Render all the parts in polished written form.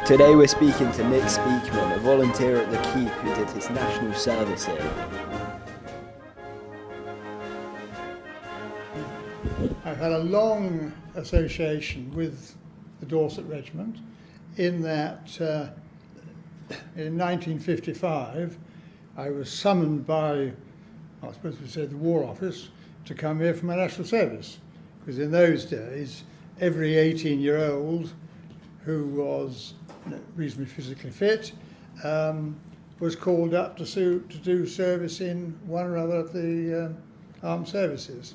Today we're speaking to Nick Speman, a volunteer at the Keep who did his national service here. I've had a long association with the Dorset Regiment in that in 1955 I was summoned by, I suppose we'd say, the War Office to come here for my national service, because in those days every 18-year-old who was reasonably physically fit was called up to do service in one or other of the armed services.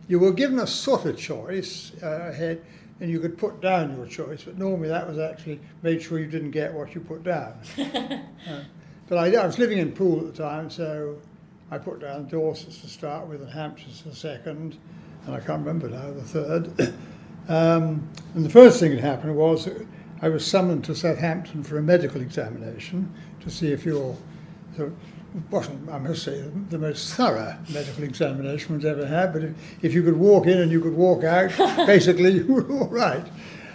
You were given a sort of choice ahead, and you could put down your choice, but normally that was actually made sure you didn't get what you put down. But I was living in Poole at the time, so I put down Dorset to start with and Hampshire the second, and I can't remember now the third. And the first thing that happened was I was summoned to Southampton for a medical examination to see if you're, so it wasn't, I must say, the most thorough medical examination one's ever had, but if you could walk in and you could walk out, basically you were all right.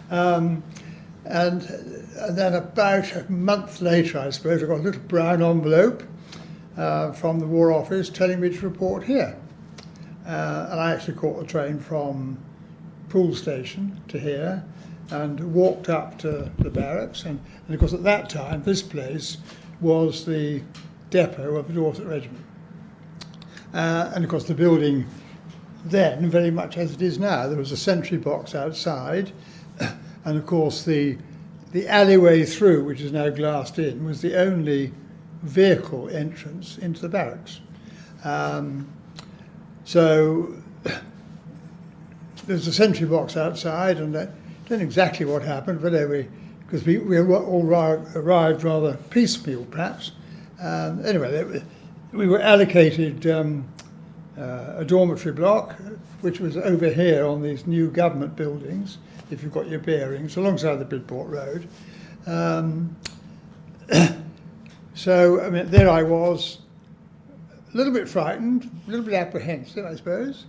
And then about a month later, I suppose, I got a little brown envelope from the War Office telling me to report here. And I actually caught the train from Poole Station to here and walked up to the barracks. And of course, at that time, this place was the depot of the Dorset Regiment. And of course, the building then, very much as it is now, there was a sentry box outside. And of course, the alleyway through, which is now glassed in, was the only vehicle entrance into the barracks. So there's a sentry box outside, and I don't know exactly what happened, but anyway, because we all arrived rather piecemeal, perhaps. Anyway, we were allocated a dormitory block, which was over here on these new government buildings, if you've got your bearings, alongside the Bridport Road. So, I mean, there I was, a little bit frightened, a little bit apprehensive, I suppose,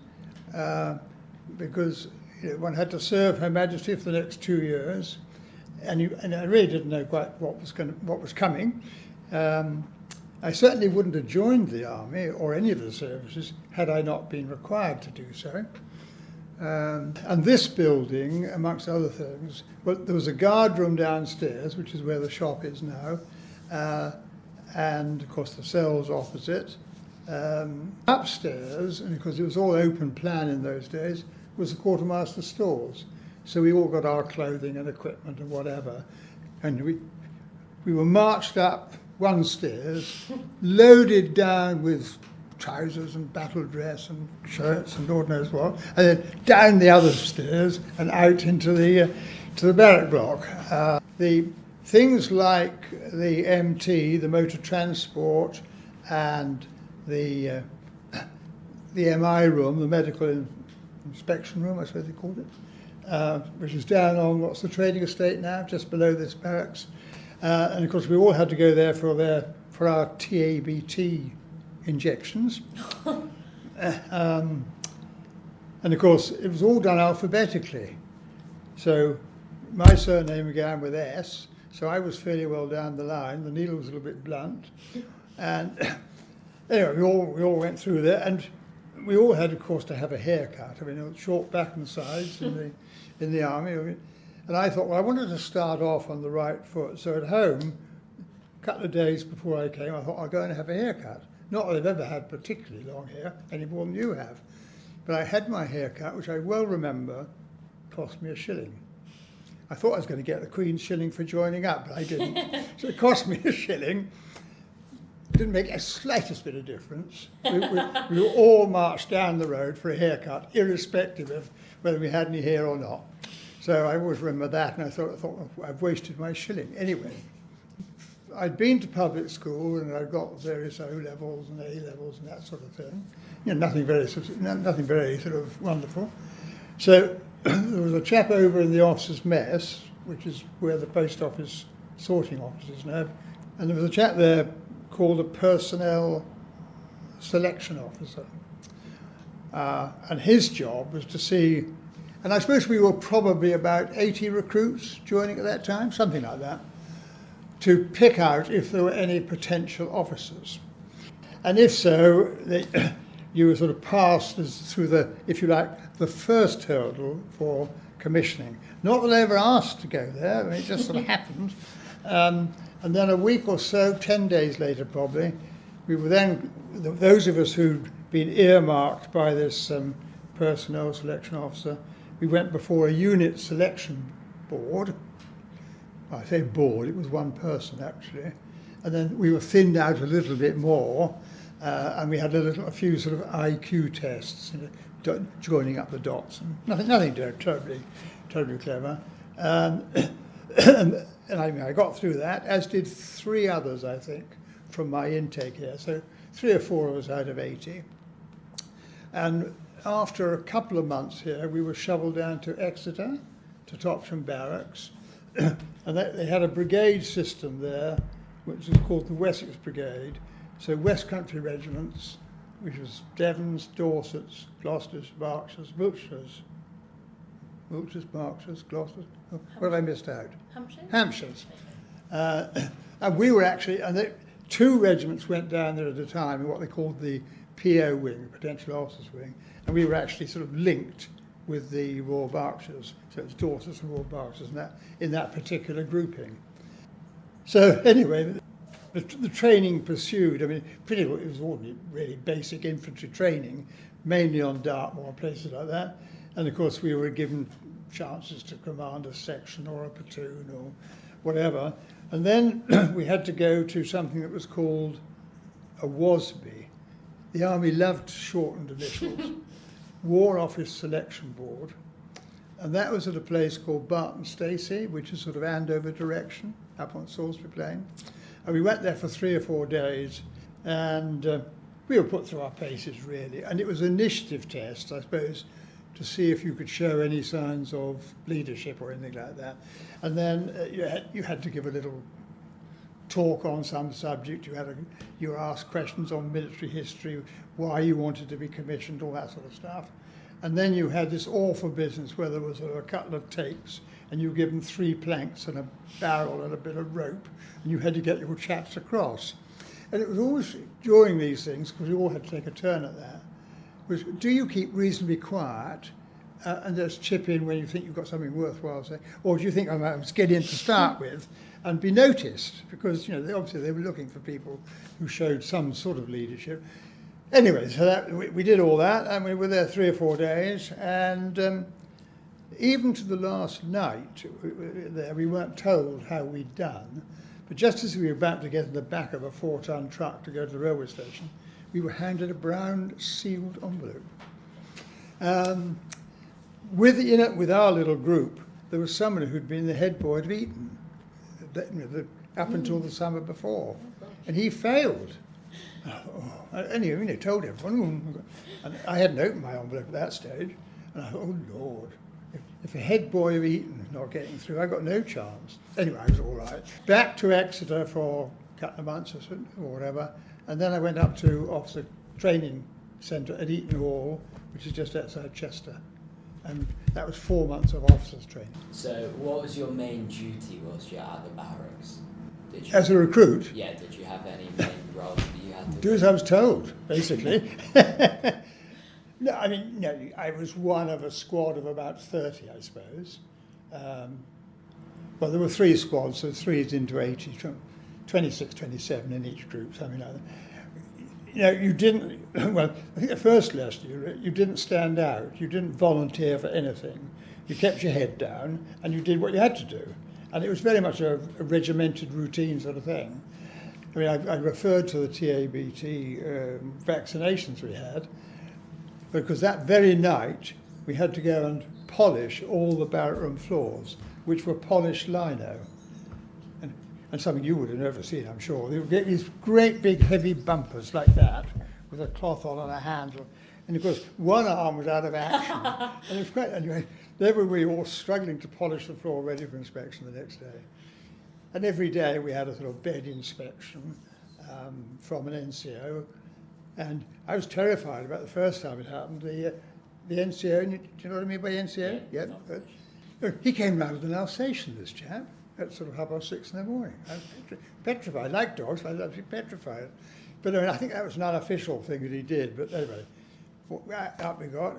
because one had to serve Her Majesty for the next 2 years, and I really didn't know quite what was coming. I certainly wouldn't have joined the army or any of the services had I not been required to do so. And this building, amongst other things, well, there was a guard room downstairs, which is where the shop is now, and of course the cells opposite. Upstairs, and because it was all open plan in those days, was the quartermaster's stores. So we all got our clothing and equipment and whatever, and we were marched up one stairs, loaded down with trousers and battle dress and shirts and Lord knows what, and then down the other stairs and out into the to the barrack block. The things like the MT, the motor transport, and the MI room, the medical inspection room, I suppose they called it, which is down on what's the trading estate now, just below this barracks. And of course, we all had to go there for our TABT injections. And of course, it was all done alphabetically. So my surname began with S, so I was fairly well down the line. The needle was a little bit blunt. And anyway, we all went through there, and we all had, of course, to have a haircut. I mean, short back and sides in the army. And I thought, well, I wanted to start off on the right foot. So at home, a couple of days before I came, I thought I'll go and have a haircut. Not that I've ever had particularly long hair, any more than you have. But I had my haircut, which I well remember, cost me £1. I thought I was going to get the Queen's shilling for joining up, but I didn't. So it cost me £1. Didn't make a slightest bit of difference. We were all marched down the road for a haircut, irrespective of whether we had any hair or not. So I always remember that, and I thought I've wasted my £1. Anyway, I'd been to public school, and I'd got various O-levels and A-levels and that sort of thing. You know, nothing very sort of wonderful. So there was a chap over in the officers' mess, which is where the post office sorting office is now, and there was a chap there called a personnel selection officer. And his job was to see And I suppose we were probably about 80 recruits joining at that time, something like that, to pick out if there were any potential officers. And if so, you were sort of passed through the, if you like, the first hurdle for commissioning. Not that I ever asked to go there, I mean, it just sort of happened. And then a week or so, 10 days later probably, we were then, those of us who'd been earmarked by this personnel selection officer, we went before a unit selection board. I say board, it was one person actually. And then we were thinned out a little bit more, and we had a few sort of IQ tests, joining up the dots. And nothing terribly clever. And I got through that, as did 3 others, I think, from my intake here. So 3 or 4 of us out of 80. And after a couple of months here, we were shoveled down to Exeter, to Topsham Barracks. And they had a brigade system there, which was called the Wessex Brigade. So West Country regiments, which was Devons, Dorsets, Gloucesters, Berkshires, Wiltshires, Berkshires, Gloucesters. Oh, what have I missed out? Hampshires. And we were actually, 2 regiments went down there at a time in what they called the PO wing, Potential Officers Wing, and we were actually sort of linked with the Royal Berkshires. So it's Dorsets and Royal Berkshires in that particular grouping. So anyway, the training pursued, I mean, it was all really basic infantry training, mainly on Dartmoor and places like that. And of course we were given chances to command a section or a platoon or whatever. And then we had to go to something that was called a WOSB. The Army loved shortened initials. War Office Selection Board. And that was at a place called Barton Stacey, which is sort of Andover direction, up on Salisbury Plain. And we went there for 3 or 4 days, and we were put through our paces, really. And it was an initiative test, I suppose, to see if you could show any signs of leadership or anything like that. And then you had to give a little talk on some subject. You were asked questions on military history, why you wanted to be commissioned, all that sort of stuff. And then you had this awful business where there was a couple of tapes, and you were given 3 planks and a barrel and a bit of rope, and you had to get your chaps across. And it was always during these things, because we all had to take a turn at that, was do you keep reasonably quiet and just chip in when you think you've got something worthwhile to say, or do you think I must get in to start with and be noticed? Because obviously they were looking for people who showed some sort of leadership. Anyway, so we did all that, and we were there 3 or 4 days, and even to the last night there, we weren't told how we'd done, but just as we were about to get in the back of a 4-ton truck to go to the railway station, we were handed a brown sealed envelope. With our little group, there was someone who'd been the head boy at Eton up until the summer before, and he failed. Anyway, told everyone. And I hadn't opened my envelope at that stage, and I thought, oh Lord, if a head boy of Eton is not getting through, I've got no chance. Anyway, I was all right. Back to Exeter for a couple of months or whatever, and then I went up to Officer Training Centre at Eton Hall, which is just outside Chester. And that was 4 months of officers' training. So what was your main duty whilst you were at the barracks? As a recruit? Yeah, did you have any main roles that you had to do? As I was told, basically. No, I was one of a squad of about 30, I suppose. Well, there were 3 squads, so 3 is into 80, 26, 27 in each group, something like that. You didn't, well, I think the first lesson, you didn't stand out, you didn't volunteer for anything. You kept your head down and you did what you had to do. And it was very much a regimented routine sort of thing. I referred to the TABT vaccinations we had, because that very night we had to go and polish all the barrack room floors, which were polished lino. And something you would have never seen, I'm sure. They would get these great big heavy bumpers like that, with a cloth on and a handle. And of course, one arm was out of action. And it was great. Anyway, there were we all struggling to polish the floor ready for inspection the next day. And every day we had a sort of bed inspection from an NCO. And I was terrified about the first time it happened. The NCO, do you know what I mean by NCO? Yeah, Yep. not He came round with an Alsatian, this chap, at sort of 6:30 in the morning. I was petrified. I like dogs, but I was absolutely petrified. But I mean, I think that was an unofficial thing that he did. But anyway, up we got.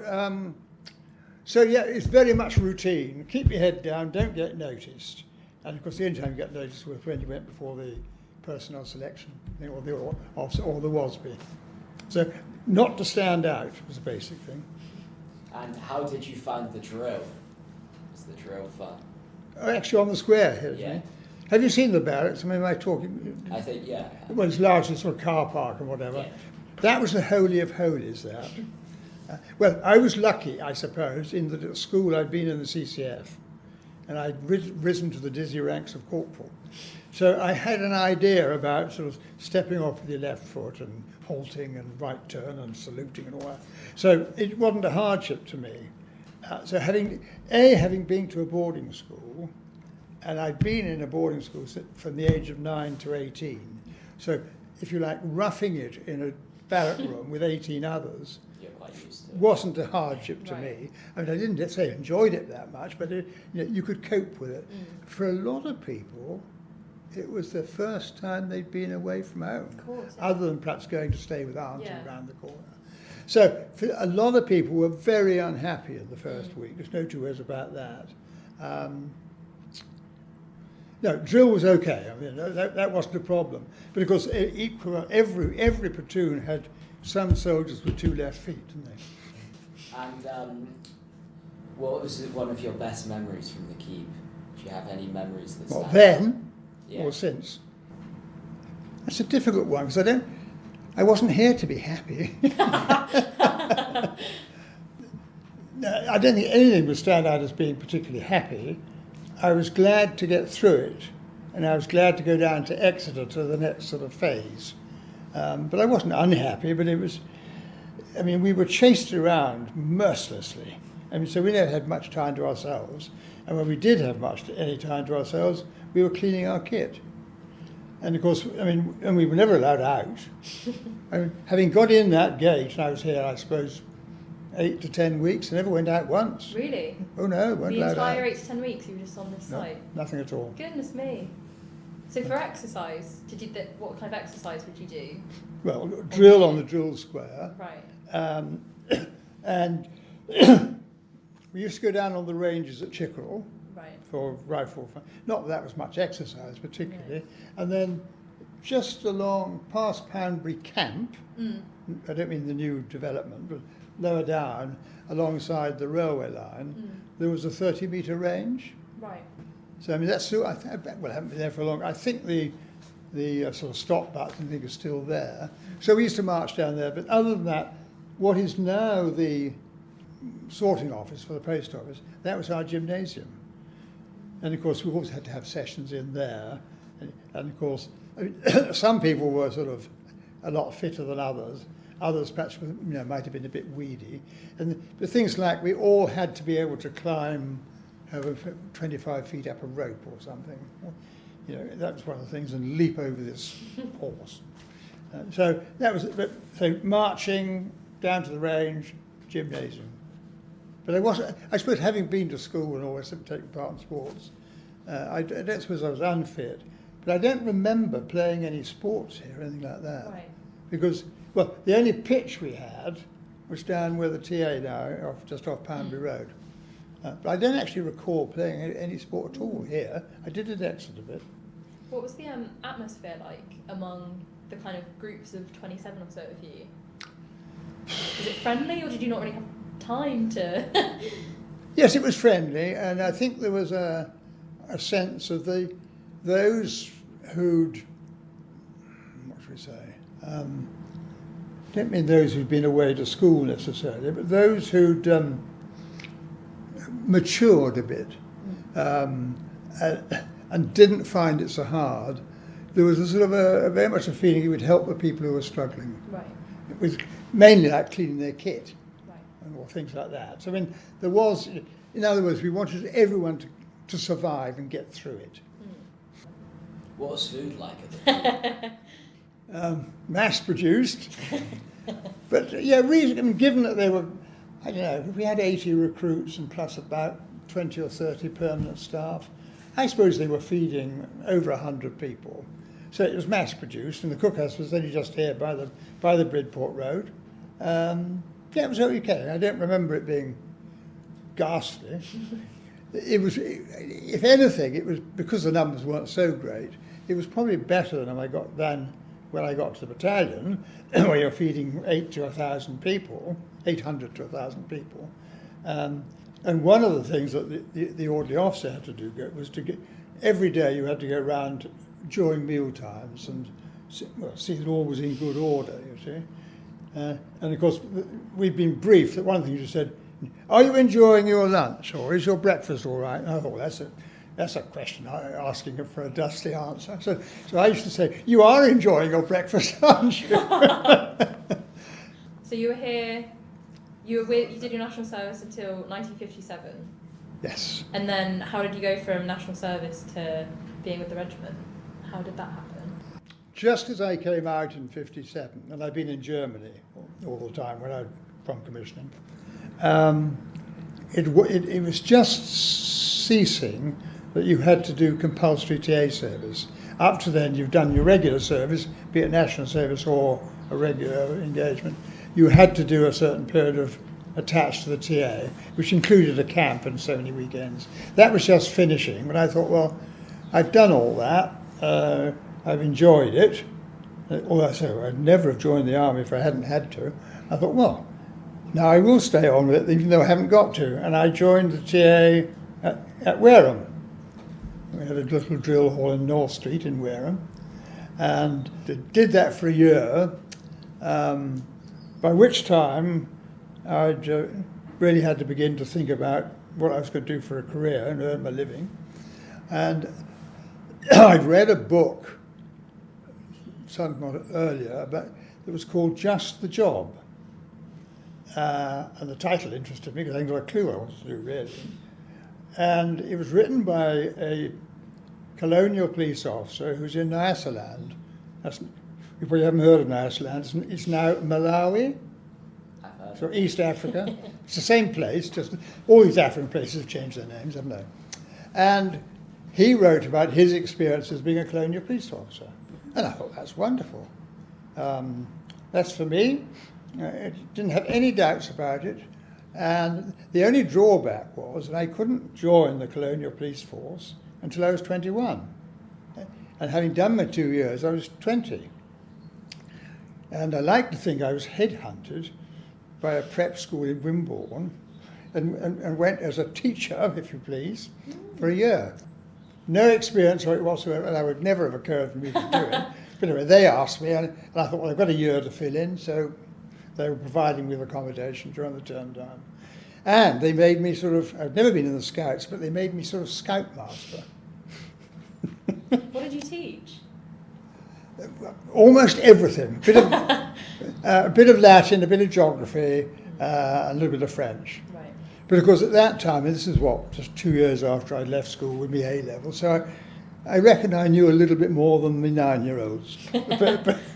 So yeah, it's very much routine. Keep your head down, don't get noticed. And of course, the only time you get noticed was when you went before the personnel selection thing, or the WASB. So not to stand out was a basic thing. And how did you find the drill? Was the drill fun? Oh, actually, on the square here. Yeah. Have you seen the barracks? I mean, am I talking? I think, yeah. Well, it's largely sort of car park and whatever. Yeah. That was the holy of holies, that. Well, I was lucky, I suppose, in that at school I'd been in the CCF and I'd risen to the dizzy ranks of corporal. So I had an idea about sort of stepping off with your left foot and halting and right turn and saluting and all that. So it wasn't a hardship to me. So having been to a boarding school, and I'd been in a boarding school from the age of 9 to 18, so if you like, roughing it in a barrack room with 18 others, You're quite used to it. wasn't a hardship to Right. me. I mean, I didn't say enjoyed it that much, but you could cope with it. For a lot of people, it was the first time they'd been away from home, Of course, yeah. other than perhaps going to stay with auntie Yeah. around the corner. So for a lot of people were very unhappy in the first week. There's no two ways about that. No, drill was okay. I mean, that wasn't a problem. But of course, every platoon had some soldiers with 2 left feet, didn't they? And what was one of your best memories from the keep? Do you have any memories that Well, stand then out? Yeah. or since? That's a difficult one because I wasn't here to be happy. No, I don't think anything would stand out as being particularly happy. I was glad to get through it, and I was glad to go down to Exeter to the next sort of phase. But I wasn't unhappy, but it was, I mean, we were chased around mercilessly. I mean, so we never had much time to ourselves. And when we did have any time to ourselves, we were cleaning our kit. And of course, I mean, and we were never allowed out. I mean, having got in that gate, and I was here, I suppose, 8 to 10 weeks, I never went out once. Really? Oh no, weren't The allowed entire out. 8 to 10 weeks you were just on this No, site? nothing at all. Goodness me. So for exercise, what kind of exercise would you do? Well, drill on the drill square. Right. And we used to go down on the ranges at Chickerell Right. for rifle. Not that was much exercise particularly. And then just along past Poundbury Camp, I don't mean the new development, but lower down alongside the railway line, there was a 30-metre range. Right. So I mean that's still, I haven't been there for long. I think the sort of stop button thing is still there. So we used to march down there. But other than that, what is now the sorting office for the post office, that was our gymnasium. And of course we always had to have sessions in there. And of course, I mean, some people were sort of a lot fitter than others. Others perhaps might have been a bit weedy. And the things like we all had to be able to climb over 25 feet up a rope or something. That was one of the things, and leap over this horse. So that was so marching down to the range, gymnasium. But I suppose having been to school and always taken part in sports, I don't suppose I was unfit. But I don't remember playing any sports here or anything like that. Right. Because, well, the only pitch we had was down where the TA now, just off Poundbury Road. But I don't actually recall playing any sport at all here. I did at Exeter a bit. What was the atmosphere like among the kind of groups of 27 or so of you? Was it friendly, or did you not really have time to... Yes, it was friendly, and I think there was a sense of those who'd, what should we say, I don't mean those who'd been away to school necessarily, but those who'd matured a bit and didn't find it so hard. There was a sort of a very much a feeling it would help the people who were struggling. Right. It was mainly like cleaning their kit. Right. Or things like that. So I mean, there was, in other words, we wanted everyone to survive and get through it. What was food like at the keep? Mass produced, but yeah, given that they were I don't know, we had 80 recruits and plus about 20 or 30 permanent staff. I suppose they were feeding over 100 people. So it was mass produced, and the cookhouse was only just here by the Bridport Road. Yeah, it was okay. I don't remember it being ghastly. It was, if anything, it was because the numbers weren't so great. It was probably better than when I got to the battalion, where you're feeding 800 to 1,000 people. And one of the things that the orderly officer had to do was to get, every day you had to go around during meal times and see that all was in good order, you see. And of course, we'd been briefed that one of the things you said, are you enjoying your lunch, or is your breakfast all right? And I thought, that's a question asking for a dusty answer. So I used to say, you are enjoying your breakfast, aren't you? So you were here, you did your national service until 1957? Yes. And then how did you go from national service to being with the regiment? How did that happen? Just as I came out in 57, and I'd been in Germany all the time when from commissioning, it was just ceasing that you had to do compulsory TA service. Up to then, you've done your regular service, be it national service or a regular engagement. You had to do a certain period of attached to the TA, which included a camp and so many weekends. That was just finishing, but I thought, well, I've done all that. I've enjoyed it. Although I say I'd never have joined the army if I hadn't had to. I thought, well, now I will stay on with it, even though I haven't got to. And I joined the TA at Wareham. We had a little drill hall in North Street in Wareham, and did that for a year, by which time I'd really had to begin to think about what I was going to do for a career and earn my living. And I'd read a book some earlier, but it was called Just the Job. And the title interested me because I hadn't got a clue what I wanted to do, really. And it was written by a colonial police officer who's in Nyasaland. You probably haven't heard of Nyasaland. It's now Malawi, so East Africa. It's the same place, just all these African places have changed their names, haven't they? And he wrote about his experience as being a colonial police officer. And I thought, that's wonderful. That's for me. I didn't have any doubts about it. And the only drawback was that I couldn't join the colonial police force until I was 21. And having done my 2 years, I was 20. And I like to think I was headhunted by a prep school in Wimborne and went as a teacher, if you please, for a year. No experience whatsoever, and I would never have occurred to me to do it. But anyway, they asked me, and I thought, well, I've got a year to fill in, so they were providing me with accommodation during the term time. And they made me I'd never been in the Scouts, but they made me sort of scoutmaster. What did you teach? Almost everything. A bit of Latin, a bit of geography, a little bit of French. Right. But of course at that time, and this is just 2 years after I'd left school with my A-level, so I reckon I knew a little bit more than the 9-year-olds,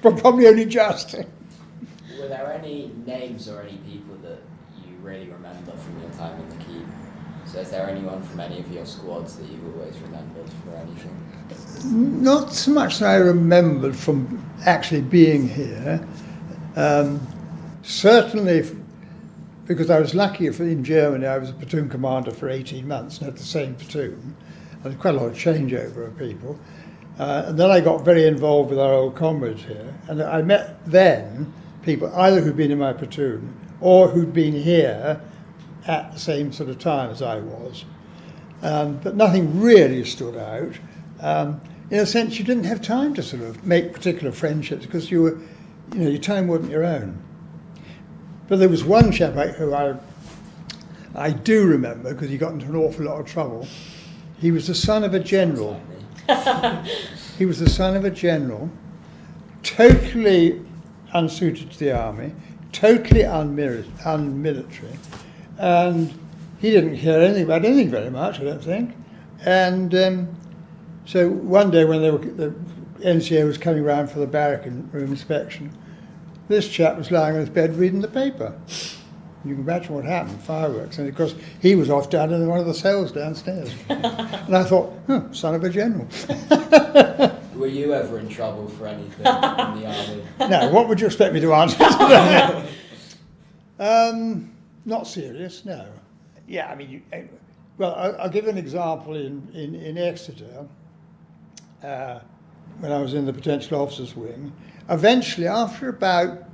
but probably only just. Were there any names or any people that you really remember from your time in the Keep? So is there anyone from any of your squads that you've always remembered for anything? Not so much that I remembered from actually being here. Certainly, because I was lucky in Germany, I was a platoon commander for 18 months and had the same platoon. There was quite a lot of changeover of people. And then I got very involved with our old comrades here. And I met then people either who'd been in my platoon or who'd been here at the same sort of time as I was. But nothing really stood out. In a sense, you didn't have time to sort of make particular friendships because your time wasn't your own. But there was one chap who I do remember because he got into an awful lot of trouble. He was the son of a general. He was the son of a general, totally unsuited to the army, totally unmilitary, and he didn't care anything about anything very much, I don't think. And so one day when the NCO was coming round for the barrack room inspection, this chap was lying on his bed reading the paper. You can imagine what happened, fireworks. And of course, he was off down in one of the cells downstairs. And I thought, son of a general. Were you ever in trouble for anything in the army? No, what would you expect me to answer to that? Not serious, no. Yeah, I mean, I'll give an example in Exeter, when I was in the Potential Officers Wing. Eventually, after about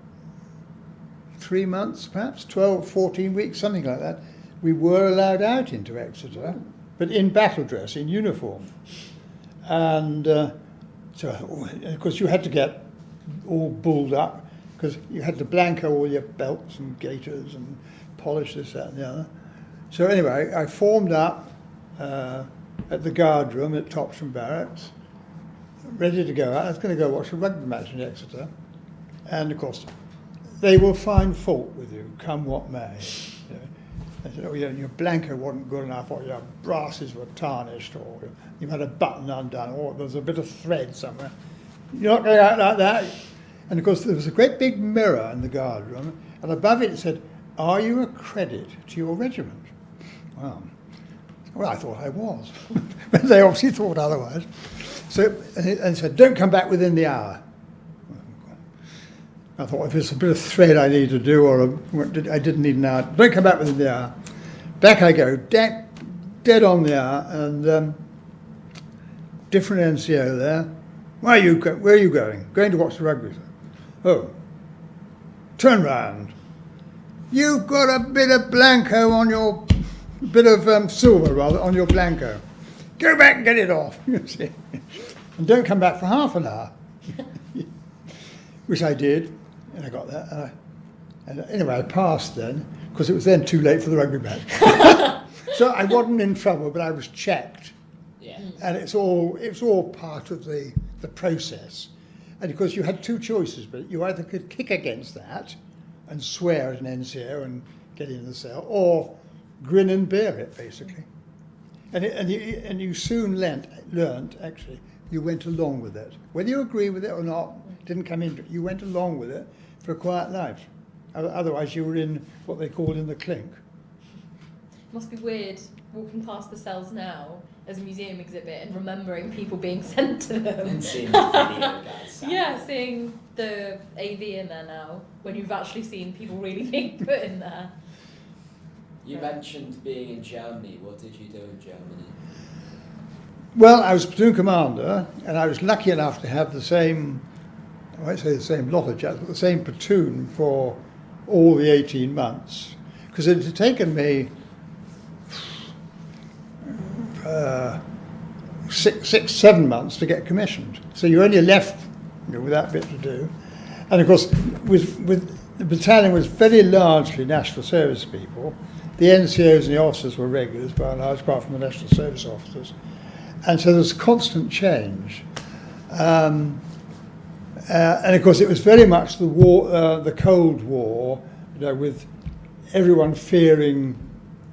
3 months, perhaps 12, 14 weeks, something like that, we were allowed out into Exeter, but in battle dress, in uniform. And so, of course, you had to get all bulled up, because you had to blanco all your belts and gaiters and polish this, that, and the other. So anyway, I formed up at the guard room at Topsham Barracks, ready to go out. I was going to go watch a rugby match in Exeter. And of course, they will find fault with you, come what may. You know, they said, your blanco wasn't good enough, or your brasses were tarnished, or you had a button undone, or there was a bit of thread somewhere. You're not going out like that. And of course, there was a great big mirror in the guard room, and above it said, "Are you a credit to your regiment?" Well, I thought I was, but they obviously thought otherwise. So, and said, "Don't come back within the hour." I thought, if it's a bit of thread I need to do, or I didn't need an hour, don't come back within the hour. Back I go, dead on the hour, and different NCO there. Where are you going? Going to watch the rugby. Oh, turn round. You've got a bit of blanco on your, bit of silver rather, on your blanco. Go back and get it off. You see, and don't come back for half an hour. Which I did, and I got that. And anyway, I passed then, because it was then too late for the rugby match. So I wasn't in trouble, but I was checked. Yeah. And it's all part of the process. And of course, you had two choices, but you either could kick against that and swear at an NCO and get in the cell, or grin and bear it, basically. And you soon learnt, actually, you went along with it. Whether you agree with it or not, didn't come into it. You went along with it for a quiet life. Otherwise, you were in what they called in the clink. Must be weird walking past the cells now as a museum exhibit and remembering people being sent to them. And seeing the video guys. Yeah, seeing the AV in there now, when you've actually seen people really being put in there. You mentioned being in Germany. What did you do in Germany? Well, I was platoon commander, and I was lucky enough to have the same, I won't say the same lot of chaps, but the same platoon for all the 18 months. Because it had taken me 7 months to get commissioned. So you're only left with that bit to do. And of course, with the battalion was very largely national service people. The NCOs and the officers were regulars, by and large, apart from the national service officers. And so there's constant change. And of course, it was very much the war, the Cold War, with everyone fearing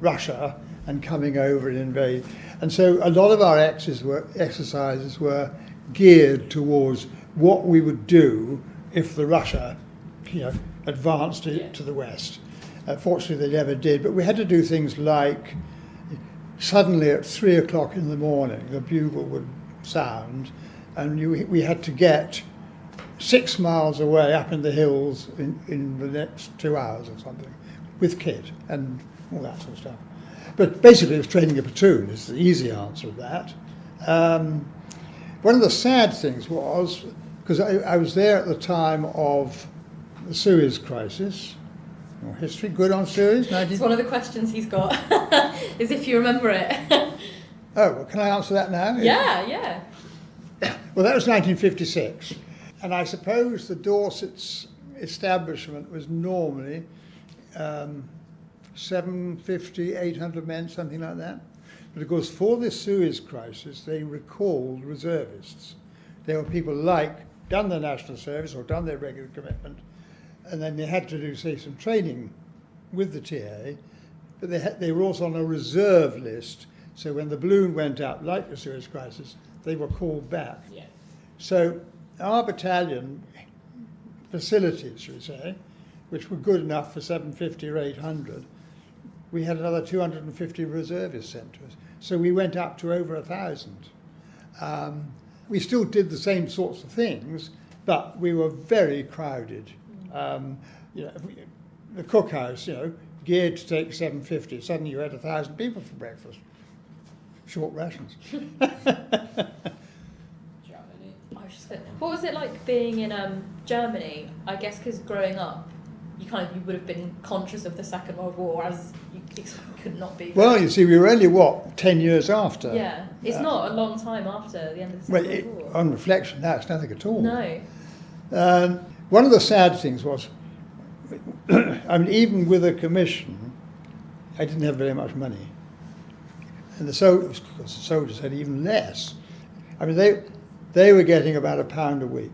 Russia and coming over and invade. And so a lot of our exercises were geared towards what we would do if the Russia, advanced to the west. Fortunately, they never did, but we had to do things like suddenly at 3 o'clock in the morning, the bugle would sound, and we had to get 6 miles away up in the hills in the next 2 hours or something, with kit and all that sort of stuff. But basically, it was training a platoon is the easy answer to that. One of the sad things was, because I was there at the time of the Suez crisis. History good on Suez? It's one of the questions he's got, is if you remember it. Oh, well, can I answer that now? Yeah. Well, that was 1956. And I suppose the Dorset's establishment was normally 750, 800 men, something like that. But of course, for the Suez crisis, they recalled reservists. There were people done their national service or done their regular commitment, and then they had to do, say, some training with the TA, but they were also on a reserve list, so when the balloon went up, like the Suez crisis, they were called back. Yeah. So our battalion facilities, should we say, which were good enough for 750 or 800, we had another 250 reservists sent to us. So we went up to over 1,000. We still did the same sorts of things, but we were very crowded. The cookhouse, geared to take 750. Suddenly you had 1,000 people for breakfast. Short rations. What was it like being in Germany? I guess because growing up, you would have been conscious of the Second World War, as you could not be. Well, you see, we were only 10 years after. Yeah, it's not a long time after the end of the Second World War. On reflection, now it's nothing at all. No. One of the sad things was, even with a commission, I didn't have very much money, and the soldiers had even less. I mean, they were getting about £1 a week.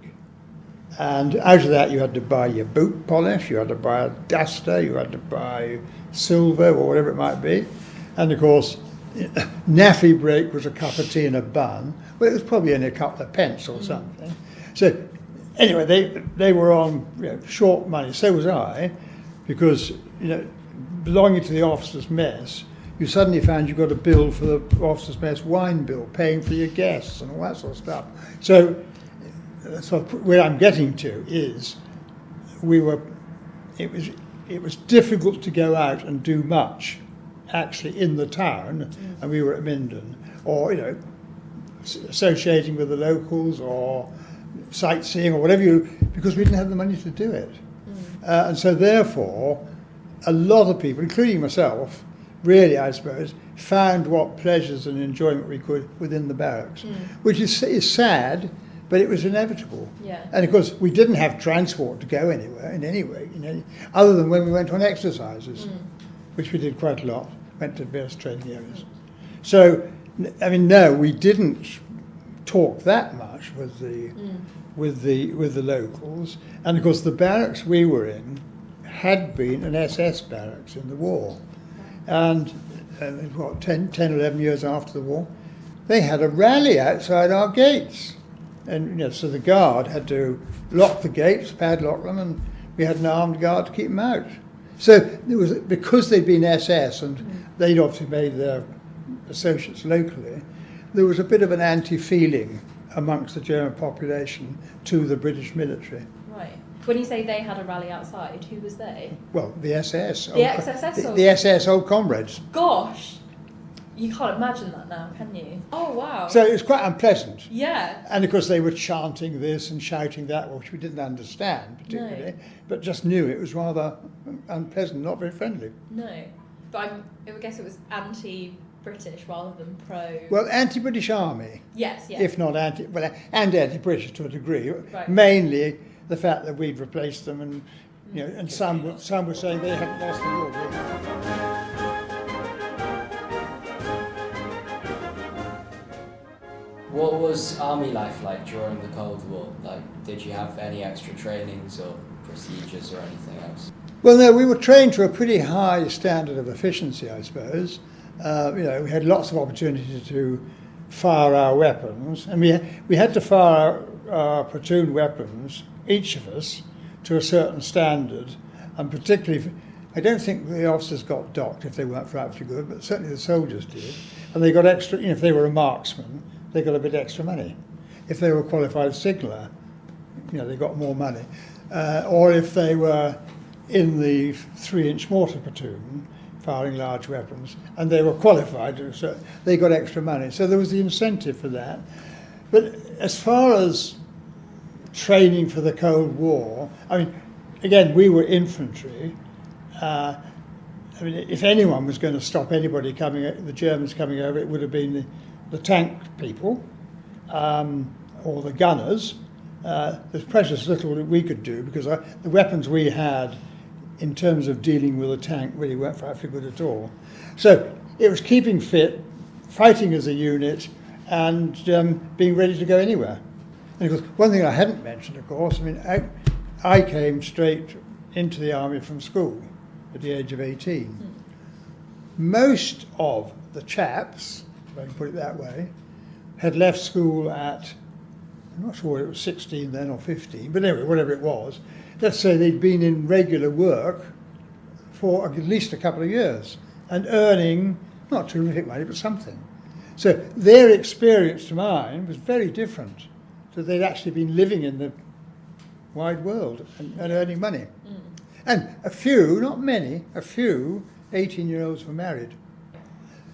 And out of that, you had to buy your boot polish, you had to buy a duster, you had to buy silver or whatever it might be. And of course, naffy break was a cup of tea and a bun. Well, it was probably only a couple of pence or something. So anyway, they were on short money. So was I, because belonging to the officers' mess, you suddenly found you got a bill for the officers' mess wine bill, paying for your guests and all that sort of stuff. So where I'm getting to is it was difficult to go out and do much actually in the town, and we were at Minden, or associating with the locals or sightseeing or whatever because we didn't have the money to do it. And so therefore a lot of people, including myself, really, I suppose, found what pleasures and enjoyment we could within the barracks, which is sad, but it was inevitable. Yeah. And of course, we didn't have transport to go anywhere in any way, other than when we went on exercises, which we did quite a lot, went to various training areas. So, I mean, no, we didn't talk that much with the locals, and of course, the barracks we were in had been an SS barracks in the war. And 10, 11 years after the war, they had a rally outside our gates. And so the guard had to lock the gates, padlock them, and we had an armed guard to keep them out. So there was, because they'd been SS and they'd obviously made their associates locally, there was a bit of an anti-feeling amongst the German population to the British military. Right. When you say they had a rally outside, who was they? Well, the SS. The ex-SS? The SS old comrades. Gosh! You can't imagine that now, can you? Oh, wow. So it was quite unpleasant. Yeah. And of course they were chanting this and shouting that, which we didn't understand particularly, but just knew it was rather unpleasant, not very friendly. No. But I would guess it was anti-British rather than pro... Well, anti-British army. Yes, yes. If not and anti-British to a degree. Right. Mainly the fact that we'd replaced them, and and some were saying they hadn't lost the war. Really. What was army life like during the Cold War? Like, did you have any extra trainings or procedures or anything else? Well, no, we were trained to a pretty high standard of efficiency, I suppose. We had lots of opportunity to fire our weapons, and we had to fire our platoon weapons, each of us, to a certain standard, and particularly, I don't think the officers got docked if they weren't frightfully good, but certainly the soldiers did, and they got extra, if they were a marksman, they got a bit extra money. If they were a qualified signaller, they got more money. Or if they were in the 3-inch mortar platoon, firing large weapons, and they were qualified, so they got extra money. So there was the incentive for that. But as far as training for the Cold War, I mean, again, we were infantry. If anyone was going to stop anybody the Germans coming over, it would have been the tank people or the gunners. There's precious little that we could do because the weapons we had in terms of dealing with a tank really weren't frightfully good at all. So it was keeping fit, fighting as a unit, and being ready to go anywhere. And of course, one thing I hadn't mentioned, of course, I came straight into the army from school at the age of 18. Most of the chaps, if I can put it that way, had left school at, I'm not sure whether it was 16 then or 15, but anyway, whatever it was, let's say they'd been in regular work for at least a couple of years and earning not terrific money, but something. So their experience to mine was very different. So they'd actually been living in the wide world and earning money. And a few, not many, a few 18-year-olds were married.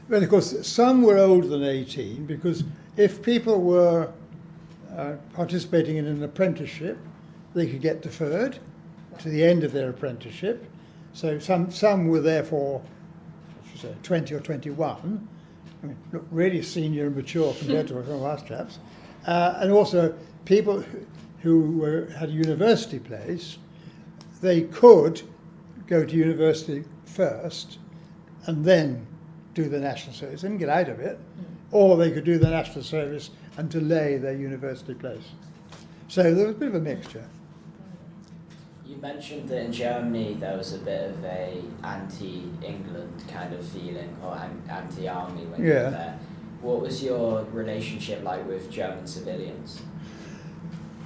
But of course, some were older than 18 because if people were participating in an apprenticeship, they could get deferred to the end of their apprenticeship. So some were therefore, 20 or 21. I mean, look really senior and mature compared to some of us chaps. And also people who had a university place, they could go to university first and then do the national service and get out of it, or they could do the national service and delay their university place. So there was a bit of a mixture. You mentioned that in Germany there was a bit of a anti-England kind of feeling, or anti-army when you were there. What was your relationship like with German civilians?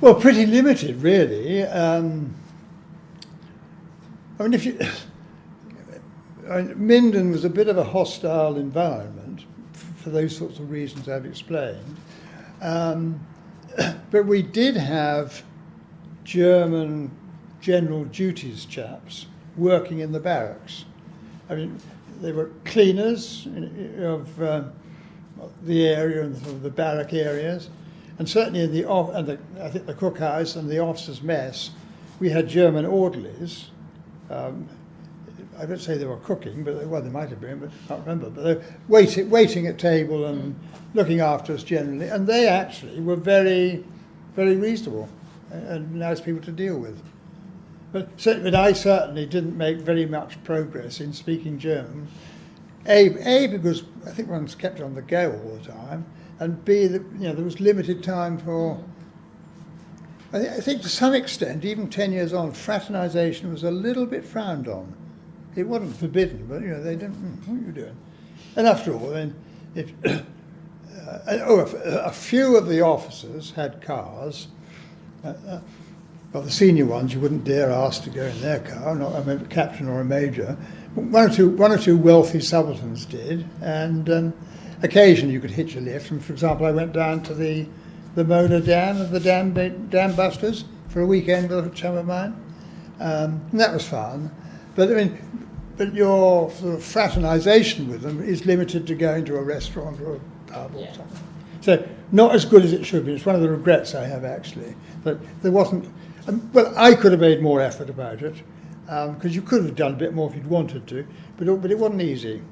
Well, pretty limited, really. I mean, Minden was a bit of a hostile environment for those sorts of reasons I've explained. But we did have German general duties chaps working in the barracks. I mean, they were cleaners of the area and sort of the barrack areas, and certainly in I think the cookhouse and the officers' mess, we had German orderlies. I don't say they were cooking, but they might have been, but I can't remember. But they were waiting at table and looking after us generally, and they actually were very, very reasonable and nice people to deal with. But I certainly didn't make very much progress in speaking German. A, because I think one's kept on the go all the time, and B, there was limited time for. I think to some extent, even 10 years on, fraternisation was a little bit frowned on. It wasn't forbidden, but they didn't. What are you doing? And after all, then, a few of the officers had cars. Well, the senior ones you wouldn't dare ask to go in their car, not a captain or a major. One or two wealthy subalterns did, and occasionally you could hitch a lift. And for example, I went down to the Mona Dam of the dam busters for a weekend with a chum of mine, and that was fun. But but your sort of fraternisation with them is limited to going to a restaurant or a pub or something. So not as good as it should be. It's one of the regrets I have actually, but there wasn't. Well, I could have made more effort about it, because you could have done a bit more if you'd wanted to, but it wasn't easy.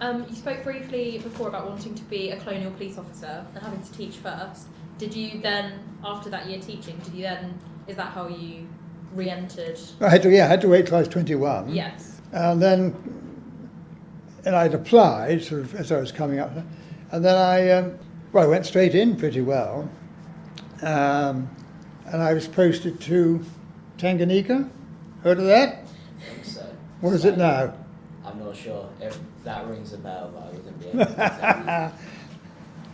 You spoke briefly before about wanting to be a colonial police officer and having to teach first. Did you then, after that year teaching, is that how you re-entered? I had to wait till I was 21. Yes. And I'd applied sort of as I was coming up, and then I went straight in pretty well. And I was posted to Tanganyika. Heard of that? I think so. What is it now? I'm not sure if that rings a bell, but I wouldn't be able to tell you.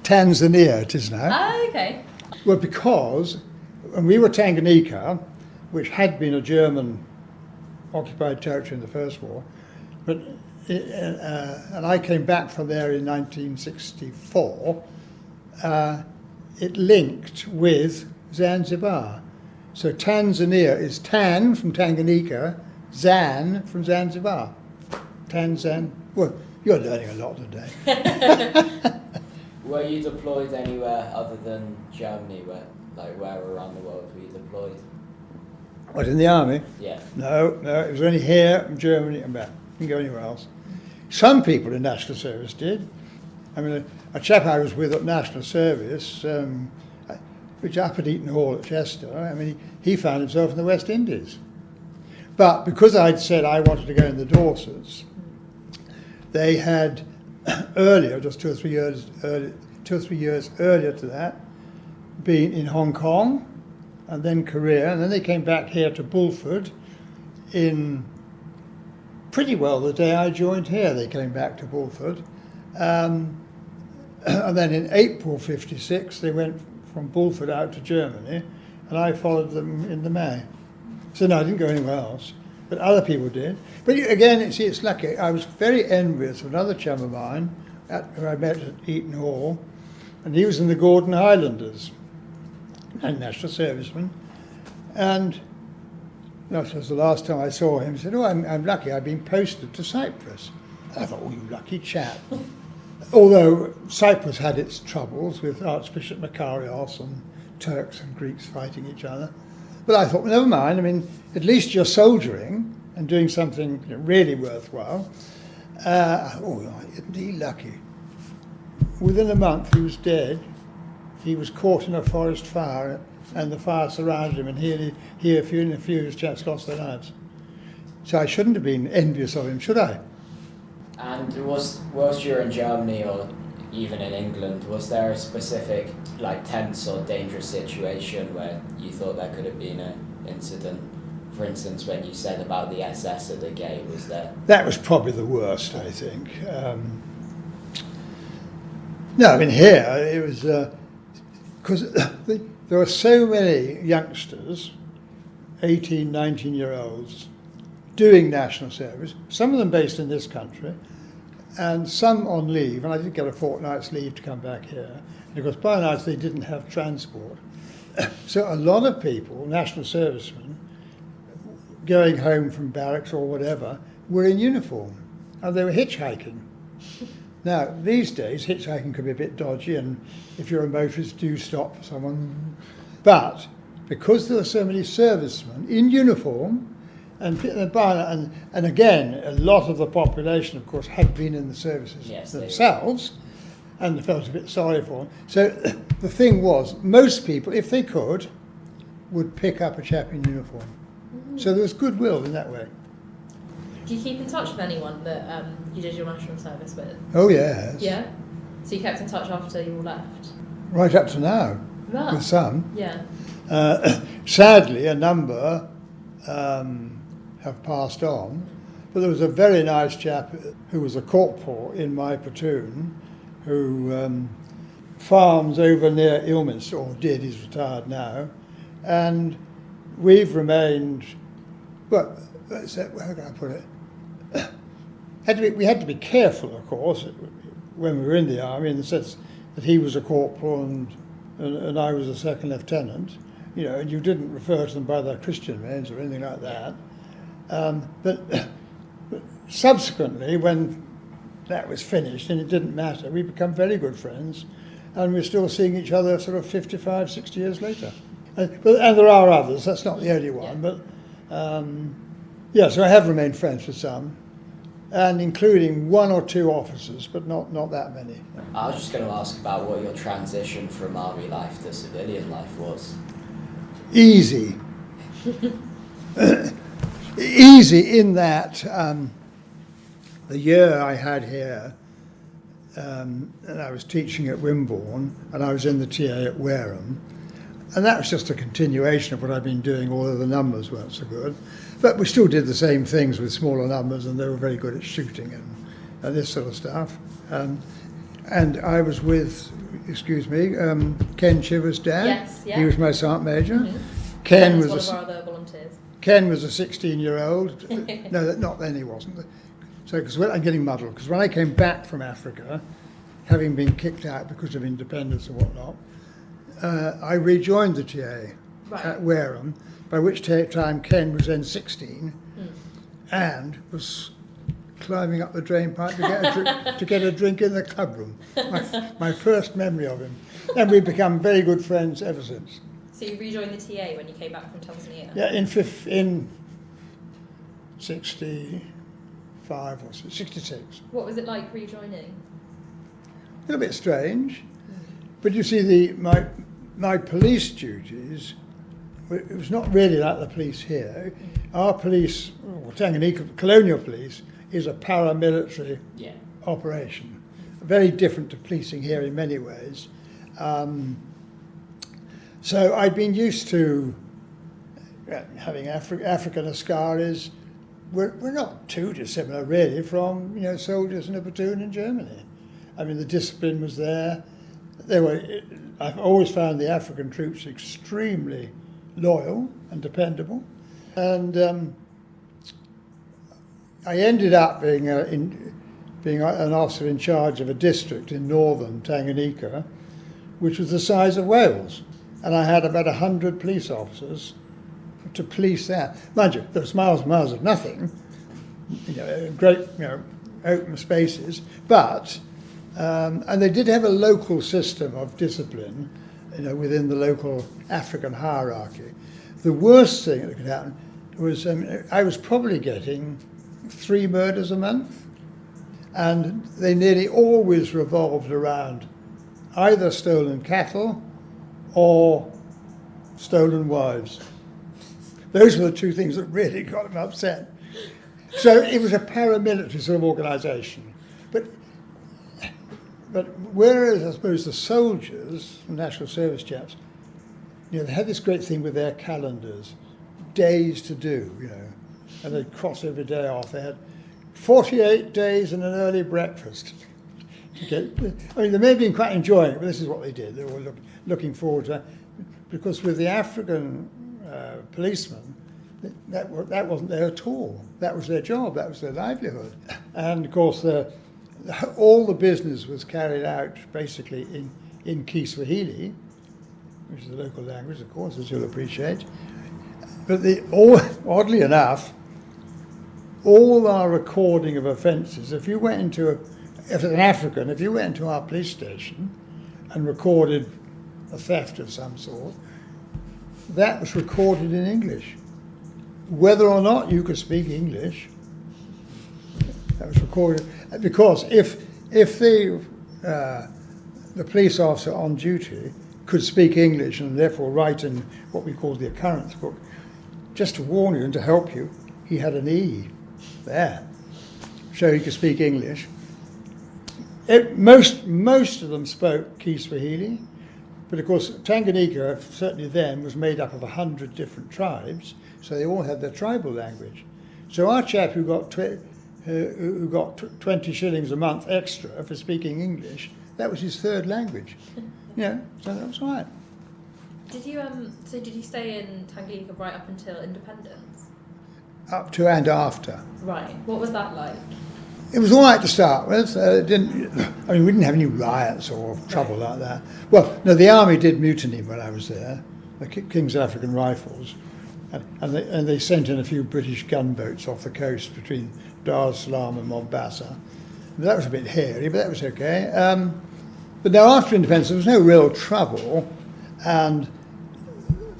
Tanzania it is now. Oh, okay. Well, because when we were Tanganyika, which had been a German occupied territory in the First War, but and I came back from there in 1964, it linked with Zanzibar. So Tanzania is Tan from Tanganyika, Zan from Zanzibar. Tanzan. Well, you're learning a lot today. Were you deployed anywhere other than Germany? Where around the world were you deployed? What, in the army? Yeah. No, it was only here, in Germany, and back. Didn't go anywhere else. Some people in national service did. I mean, a chap I was with at national service, which up at Eton Hall at Chester, I mean, he found himself in the West Indies. But because I'd said I wanted to go in the Dorsets, they had earlier, just 2 or 3 years earlier to that, been in Hong Kong and then Korea, and then they came back here to Bulford in pretty well the day I joined here. They came back to Bulford, and then in April '56 they went from Bulford out to Germany, and I followed them in the May. So no, I didn't go anywhere else, but other people did. But again, it's lucky. I was very envious of another chum of mine who I met at Eton Hall, and he was in the Gordon Highlanders, a national serviceman. And that was the last time I saw him. He said, "Oh, I'm lucky. I've been posted to Cyprus." And I thought, "Oh, you lucky chap." Although Cyprus had its troubles with Archbishop Makarios and Turks and Greeks fighting each other. But I thought, well, never mind. I mean, at least you're soldiering and doing something really worthwhile. Isn't he lucky? Within a month, he was dead. He was caught in a forest fire, and the fire surrounded him, and a few of his chaps lost their lives. So I shouldn't have been envious of him, should I? And whilst you were in Germany or even in England, was there a specific tense or dangerous situation where you thought there could have been an incident? For instance, when you said about the SS at the gate, was there? That was probably the worst, I think. No, I mean here it was because there were so many youngsters, 18, 19-year-olds, doing national service, some of them based in this country, and some on leave, and I did get a fortnight's leave to come back here, because by and large they didn't have transport. So a lot of people, national servicemen, going home from barracks or whatever, were in uniform, and they were hitchhiking. Now, these days, hitchhiking could be a bit dodgy, and if you're a motorist, do stop for someone. But because there were so many servicemen in uniform, and again, a lot of the population, of course, had been in the services themselves, and they felt a bit sorry for them. So the thing was, most people, if they could, would pick up a chap in uniform. Mm-hmm. So there was goodwill in that way. Do you keep in touch with anyone that you did your national service with? Oh, yes. Yeah? So you kept in touch after you all left? Right up to now, with some. Yeah. Sadly, a number have passed on, but there was a very nice chap who was a corporal in my platoon who farms over near Ilminster, or did, he's retired now, and we've remained, well, how can I put it? We had to be careful, of course, when we were in the army, in the sense that he was a corporal and I was a second lieutenant, and you didn't refer to them by their Christian names or anything like that. But subsequently, when that was finished and it didn't matter, we become very good friends, and we're still seeing each other sort of 55, 60 years later. And there are others, that's not the only one, but so I have remained friends with some, and including one or two officers, but not that many. I was just going to ask about what your transition from army life to civilian life was. Easy. Easy in that the year I had here, and I was teaching at Wimborne, and I was in the TA at Wareham, and that was just a continuation of what I'd been doing, although the numbers weren't so good. But we still did the same things with smaller numbers, and they were very good at shooting and this sort of stuff. And I was with, Ken Chiver's dad. Yes, yeah. He was my sergeant major. Mm-hmm. Ken was was one of our other volunteers. Ken was a 16-year-old. No, not then he wasn't. So, because I'm getting muddled, because when I came back from Africa, having been kicked out because of independence and whatnot, I rejoined the TA at Wareham, by which time Ken was then 16 and was climbing up the drain pipe to get a drink in the clubroom. My first memory of him. And we've become very good friends ever since. So you rejoined the TA when you came back from Tanzania? Yeah, in 65 or 66. What was it like rejoining? A little bit strange. But you see, my police duties, it was not really like the police here. Our police, Tanganyika colonial police, is a paramilitary operation. Very different to policing here in many ways. So I'd been used to having African askaris. We're not too dissimilar really from soldiers in a platoon in Germany. I mean, the discipline was there. I've always found the African troops extremely loyal and dependable. And I ended up being an officer in charge of a district in northern Tanganyika, which was the size of Wales. And I had about 100 police officers to police that. Mind you, there was miles and miles of nothing, great, open spaces, but, and they did have a local system of discipline, within the local African hierarchy. The worst thing that could happen was I was probably getting 3 murders a month, and they nearly always revolved around either stolen cattle or stolen wives. Those were the 2 things that really got them upset. So it was a paramilitary sort of organisation. But whereas I suppose the soldiers, the National Service chaps, they had this great thing with their calendars, days to do, and they'd cross every day off. They had 48 days and an early breakfast. They may have been quite enjoying it, but this is what they did. They were looking forward to it. Because with the African policemen, that wasn't there at all. That was their job, that was their livelihood. And of course, all the business was carried out basically in Kiswahili, which is the local language, of course, as you'll appreciate. But oddly enough, all our recording of offences, if you went into if an African, if you went into our police station and recorded a theft of some sort, that was recorded in English. Whether or not you could speak English, that was recorded. Because if the police officer on duty could speak English and therefore write in what we call the occurrence book, just to warn you and to help you, he had an E there, so he could speak English. Most of them spoke Kiswahili, but of course Tanganyika, certainly then, was made up of 100 different tribes, so they all had their tribal language. So our chap who got 20 shillings a month extra for speaking English, that was his 3rd language. So that was right. Did you stay in Tanganyika right up until independence? Up to and after. Right. What was that like? It was all right to start with. We didn't have any riots or trouble like that. Well, no, the army did mutiny when I was there, the King's African Rifles, and they sent in a few British gunboats off the coast between Dar es Salaam and Mombasa. That was a bit hairy, but that was okay. But now after independence, there was no real trouble, and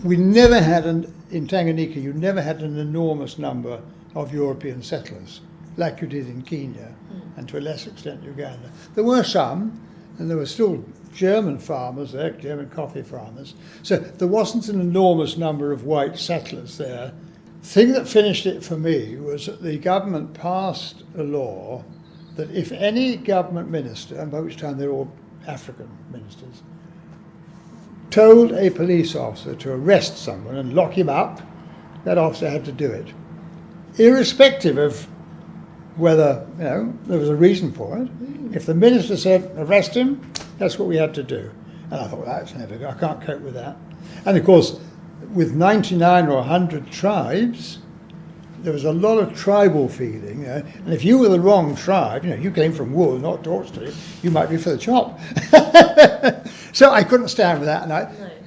we never had, in Tanganyika, you never had an enormous number of European settlers, like you did in Kenya, and to a lesser extent Uganda. There were some, and there were still German farmers there, German coffee farmers, so there wasn't an enormous number of white settlers there. The thing that finished it for me was that the government passed a law that if any government minister, and by which time they're all African ministers, told a police officer to arrest someone and lock him up, that officer had to do it, irrespective of whether there was a reason for it. If the minister said arrest him, that's what we had to do. And I thought, well, that's never good. I can't cope with that. And of course, with 99 or 100 tribes, there was a lot of tribal feeling. And if you were the wrong tribe, you came from Wool, not Dorset, you might be for the chop. So I couldn't stand with that,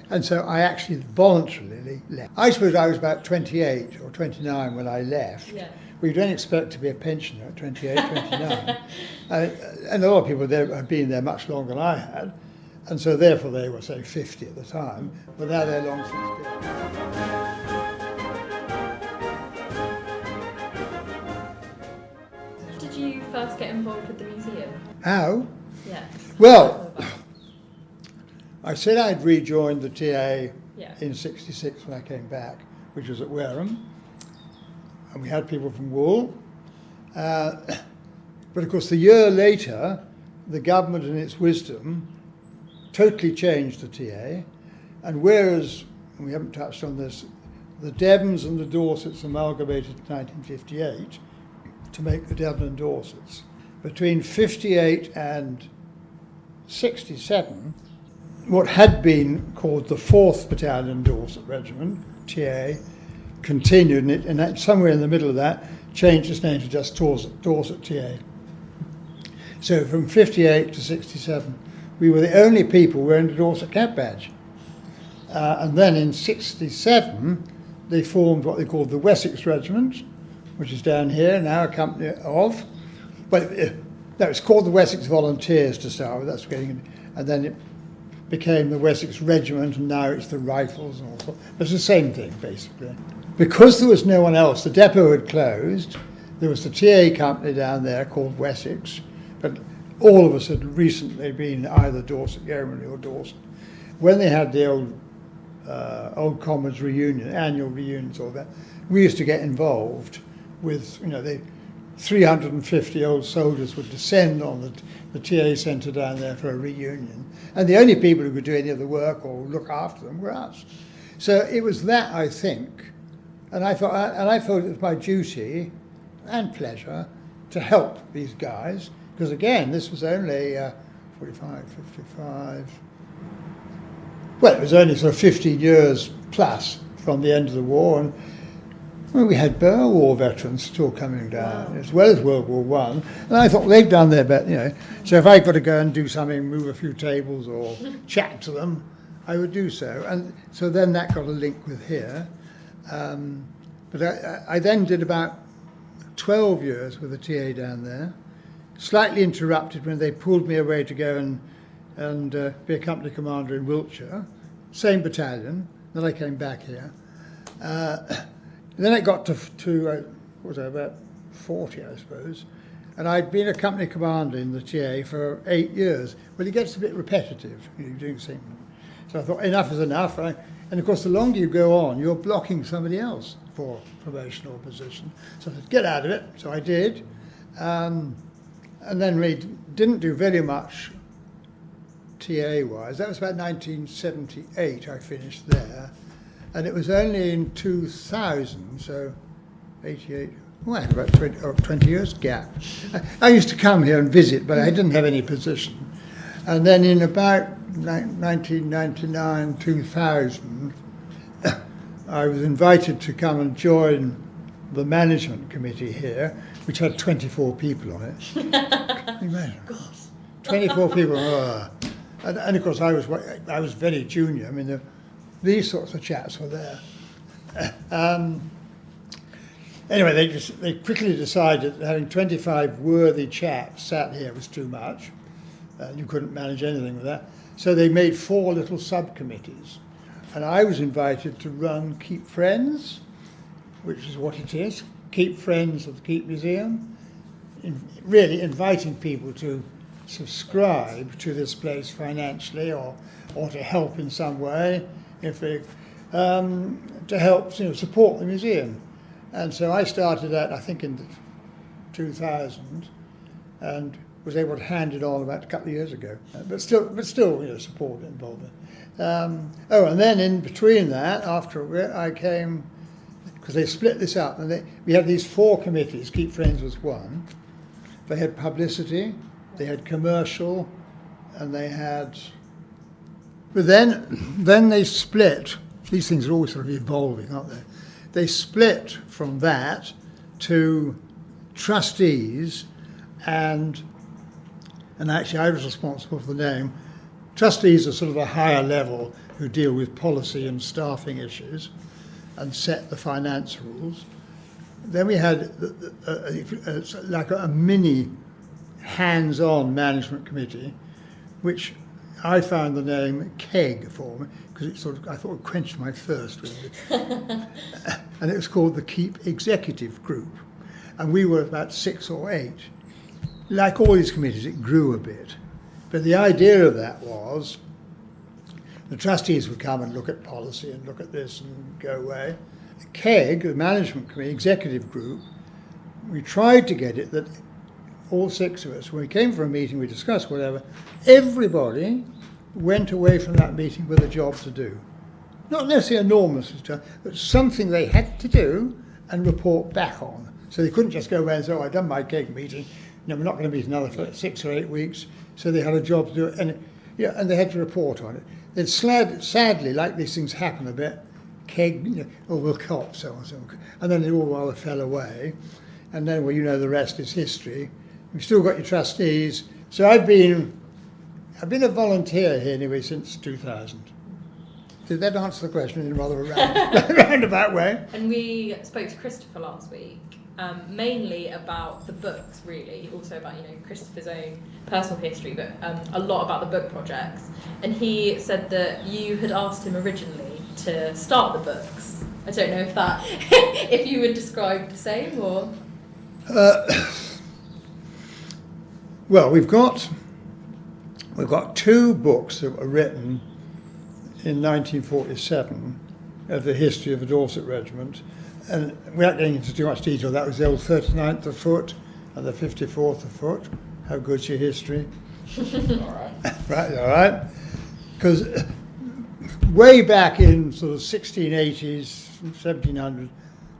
and so I actually voluntarily left. I suppose I was about 28 or 29 when I left. Yeah. Well, you don't expect to be a pensioner at 28, 29. And a lot of people there had been there much longer than I had, and so therefore they were, say, 50 at the time, but now they're long since dead. Did you first get involved with the museum? How? Yeah. Well, I said I'd rejoined the TA in '66 when I came back, which was at Wareham. And we had people from Wool. But of course, the year later, the government in its wisdom totally changed the TA. And whereas, and we haven't touched on this, the Devons and the Dorsets amalgamated in 1958 to make the Devon and Dorsets. Between 58 and 67, what had been called the 4th Battalion Dorset Regiment, TA, continued, and that, somewhere in the middle of that, changed its name to just Dorset TA. So from 58 to 67, we were the only people wearing the Dorset cap badge. And then in 67, they formed what they called the Wessex Regiment, which is down here, now a company of, but no, it's called the Wessex Volunteers to start with, that's getting, and then it became the Wessex Regiment, and now it's the Rifles and all sorts. It's the same thing, basically. Because there was no one else, the depot had closed, there was the TA company down there called Wessex, but all of us had recently been either Dorset Yeomanry or Dorset. When they had the old comrades reunion, annual reunions, all that, we used to get involved with, the 350 old soldiers would descend on the TA centre down there for a reunion, and the only people who could do any of the work or look after them were us. So it was that, I think, and I thought it was my duty and pleasure to help these guys, because again, this was only 45, 55. Well, it was only sort of 15 years plus from the end of the war, and we had Boer War veterans still coming down, as well as World War One. And I thought, well, they've done their best, So if I've got to go and do something, move a few tables or chat to them, I would do so. And so then that got a link with here. But I then did about 12 years with the TA down there, slightly interrupted when they pulled me away to go and be a company commander in Wiltshire, same battalion. Then I came back here. Then it got to what was I, about 40, I suppose, and I'd been a company commander in the TA for 8 years. Well, it gets a bit repetitive, you're doing the same. So I thought enough is enough, and of course the longer you go on, you're blocking somebody else for promotion or position. So I said, get out of it, so I did, and then we didn't do very much TA-wise. That was about 1978 I finished there. And it was only in 2000, so 88, well, I had about 20 years gap. I used to come here and visit, but I didn't have any position. And then in about 1999, 2000, I was invited to come and join the management committee here, which had 24 people on it. Can you imagine? God. 24 people. And of course, I was very junior. I mean, these sorts of chats were there. Anyway, they quickly decided that having 25 worthy chaps sat here was too much. You couldn't manage anything with that. So they made 4 little subcommittees. And I was invited to run Keep Friends, which is what it is, Keep Friends of the Keep Museum, really inviting people to subscribe to this place financially or to help in some way, if they, to help support the museum. And so I started that, I think, in 2000, and was able to hand it on about a couple of years ago. But still, support involvement. And then in between that, after a bit, I came, because they split this up, and we had these 4 committees. Keep Friends was one. They had publicity, they had commercial, and they had. But then they split. These things are always sort of evolving, aren't they? They split from that to trustees, and actually I was responsible for the name. Trustees are sort of a higher level who deal with policy and staffing issues and set the finance rules. Then we had like a mini hands-on management committee, which I found the name KEG for me, because I thought it quenched my thirst, really. And it was called the Keep Executive Group. And we were about 6 or 8. Like all these committees, it grew a bit. But the idea of that was the trustees would come and look at policy and look at this and go away. The KEG, the management committee, executive group, we tried to get it that all 6 of us, when we came for a meeting, we discussed whatever, everybody went away from that meeting with a job to do. Not necessarily enormous, but something they had to do and report back on. So they couldn't just go away and say, I've done my KEG meeting, we're not going to meet another for 6 or 8 weeks. So they had a job to do. And Yeah, and they had to report on it. Then sadly, like these things happen a bit, we'll cop, so on, so on. And then it all rather fell away. And then, well, you know, the rest is history. We've still got your trustees. So I've been a volunteer here anyway since 2000. Did that answer the question in a rather roundabout way? And we spoke to Christopher last week, mainly about the books, really, also about, you know, Christopher's own personal history, but a lot about the book projects. And he said that you had asked him originally to start the books. I don't know if that, if you would describe the same, or... Well, we've got 2 books that were written in 1947 of the history of the Dorset Regiment, and without getting into too much detail, that was the old 39th of Foot and the 54th of Foot. How good's your history? All right. Right, all right. Because way back in sort of 1680s, 1700s,